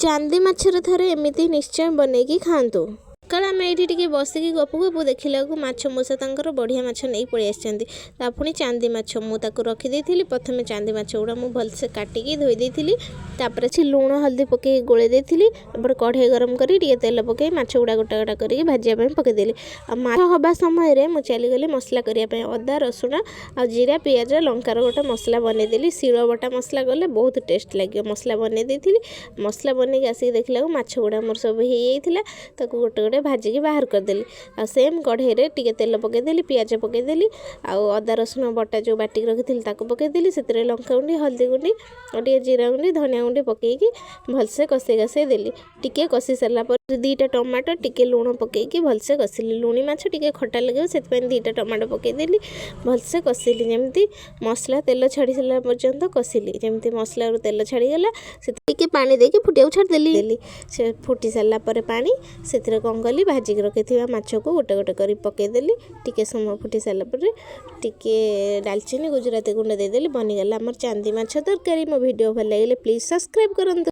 चांदी मच्छर थरे एमती निश्चय बनैकी खातु। सकाल आम ये बसिकी गपु गपु देखला माछ मूसा तर बढ़िया माछ नहीं पलि आसी पुणी चांदी माछ मुझे रखीदी। प्रथम चांदी माछ गुड़ा मुझे भलसे काटिकी धोई तापर लुण हल्दी पकई गोले देती। कढ़ई गरम कर तेल पकई माछ गुड़ा गोटा गोटा कर भाजापी पकईदेली। माछ हवा समय मुझे चलीगली मसला करने अदा रसुण आ जीरा पियाज लंकार गोटे मसला बनईदेली। शिल बटा मसला कले बहुत टेस्ट लगे मसला बनई मसला बनई आसिक देखला माछ गुड़ा मोर सब हो गोटे गोटे भाजिकी बाहर करदेली। आ सेम कढ़ई टे तेल पकईदेली पियाज पकईदेली अदा रसुण बटा जो बाटिक रखी पकईदेली। से लंका गुंडी हल्दी गुंडी और टे जीरा गुंडी धनिया गुंडी पकईकी भलसे कषे कषे देली। टिके कषि सारा पर दीटा टमाटो टिके लुण पकईकी भलसे कषिली। लुणी माछ टिके खटा लगे से दीटा टमाटो पकईदेली भलसे कषिली। जमती मसला तेल छाड़ी सारा पर्यंत कषिली। जमती मसला तेल छाड़ीगला से पानी देकी फुटिया छाड़देली। से फुटी सारा पर पानी से कौन कली भाजिक रखी माछ को गोटे गोटे कर पकईदेली। टिके समय फुटी सारा पर टिके डालचीनी गुजराती गुंड देदेली। बनीगला आमर चांदी माछ तरकारी। मो वीडियो भल लगे प्लीज सब्सक्राइब करंतु।